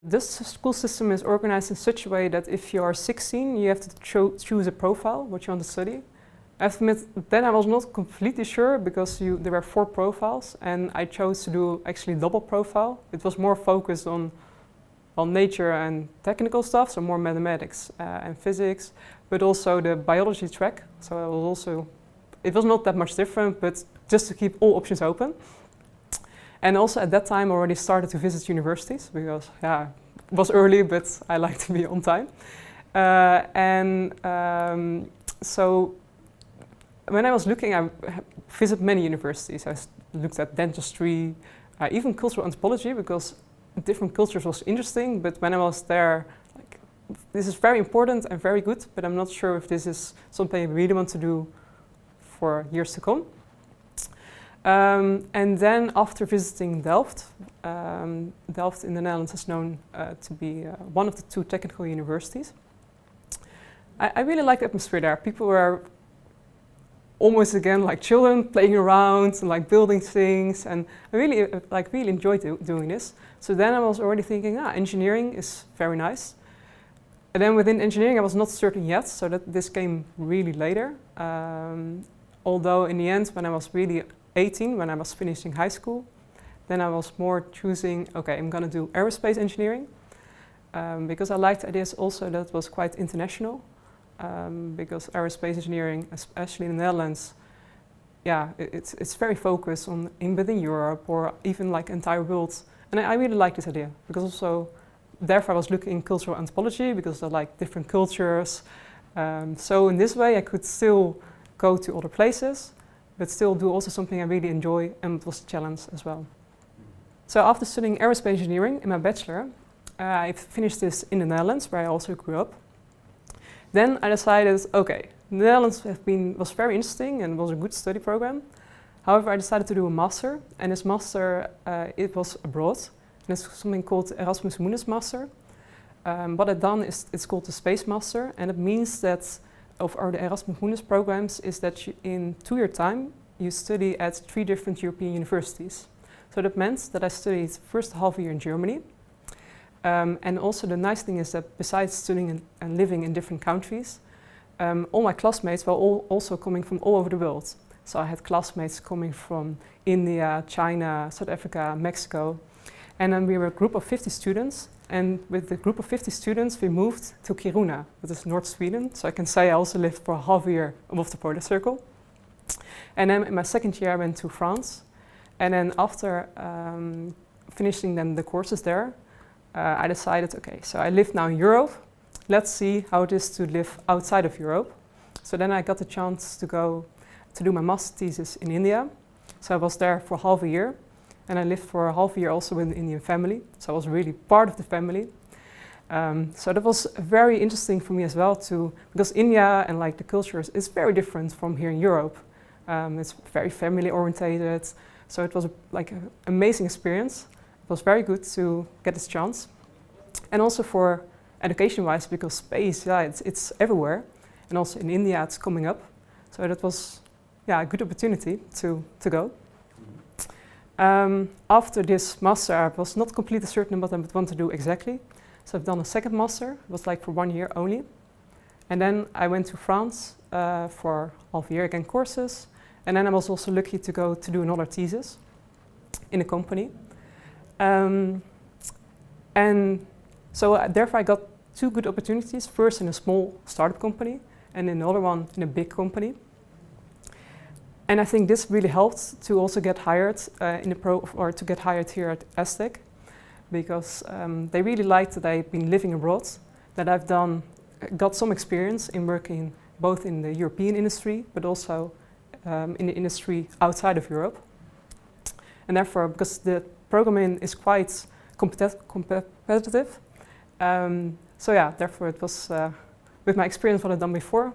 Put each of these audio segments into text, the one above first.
This school system is organized in such a way that if you are 16, you have to choose a profile, what you want to study. I have to admit, then I was not completely sure because there were 4 profiles and I chose to do actually double profile. It was more focused on nature and technical stuff, so more mathematics and physics, but also the biology track. So it was not that much different, but just to keep all options open. And also at that time I already started to visit universities because it was early, but I like to be on time. So when I was looking, I visited many universities. I looked at dentistry, even cultural anthropology, because different cultures was interesting. But when I was there, like, this is very important and very good, but I'm not sure if this is something I really want to do for years to come. And then after visiting Delft, Delft in the Netherlands is known to be one of the 2 technical universities. I really liked the atmosphere there. People were almost again like children playing around and like building things, and I really enjoyed doing this. So then I was already thinking, engineering is very nice. And then within engineering I was not certain yet, so that this came really later. Although in the end, when I was really 18, when I was finishing high school, then I was more choosing, okay, I'm gonna do aerospace engineering, because I liked ideas also that was quite international. Because aerospace engineering, especially in the Netherlands, it's very focused on within Europe or even like entire world. And I really like this idea because also, therefore I was looking in cultural anthropology because I like different cultures. So in this way I could still go to other places, but still do also something I really enjoy, and it was a challenge as well. So after studying aerospace engineering in my bachelor, I finished this in the Netherlands where I also grew up. Then I decided, okay, the Netherlands was very interesting and was a good study program. However, I decided to do a master, and this master, it was abroad. And it's something called the Erasmus Mundus Master. What I've done is, it's called the Space Master, and it means that the Erasmus Mundus programs is that in 2-year time, you study at 3 different European universities. So that meant that I studied first half a year in Germany. And also the nice thing is that besides studying and living in different countries, all my classmates were also coming from all over the world. So I had classmates coming from India, China, South Africa, Mexico. And then we were a group of 50 students. And with the group of 50 students, we moved to Kiruna, that is North Sweden. So I can say I also lived for half a year above the polar circle. And then in my 2nd year, I went to France. And then after finishing then the courses there, I decided, okay, so I live now in Europe. Let's see how it is to live outside of Europe. So then I got the chance to go to do my master thesis in India. So I was there for half a year. And I lived for half a year also with an Indian family. So I was really part of the family. So that was very interesting for me as well because India and like the cultures is very different from here in Europe. It's very family orientated. So it was like an amazing experience. It was very good to get this chance. And also for education-wise, because space, it's everywhere. And also in India, it's coming up. So that was, a good opportunity to go. After this master, I was not completely certain what I would want to do exactly. So I've done a 2nd master. It was like for 1 year only. And then I went to France for half a year, again courses. And then I was also lucky to go to do another thesis in a company. And so therefore I got 2 good opportunities. First in a small startup company and another one in a big company. And I think this really helped to also get hired to get hired here at Aztec, because they really liked that I've been living abroad, that I've got some experience in working both in the European industry, but also in the industry outside of Europe. And therefore, because the programming is quite competitive, therefore it was, with my experience what I've done before,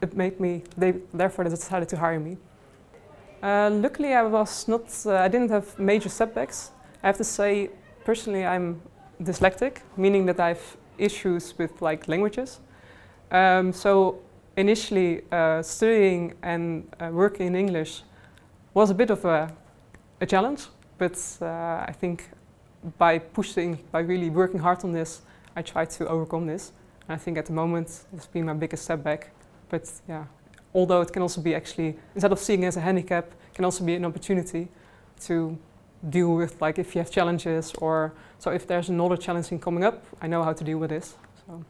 therefore they decided to hire me. Luckily I didn't have major setbacks. I have to say, personally I'm dyslexic, meaning that I have issues with like languages. So initially studying and working in English was a bit of a challenge, but I think by really working hard on this, I try to overcome this. And I think at the moment it's been my biggest setback. But yeah, although it can also be actually, instead of seeing it as a handicap, it can also be an opportunity to deal with, like if you have challenges, or so if there's another challenge coming up, I know how to deal with this. So.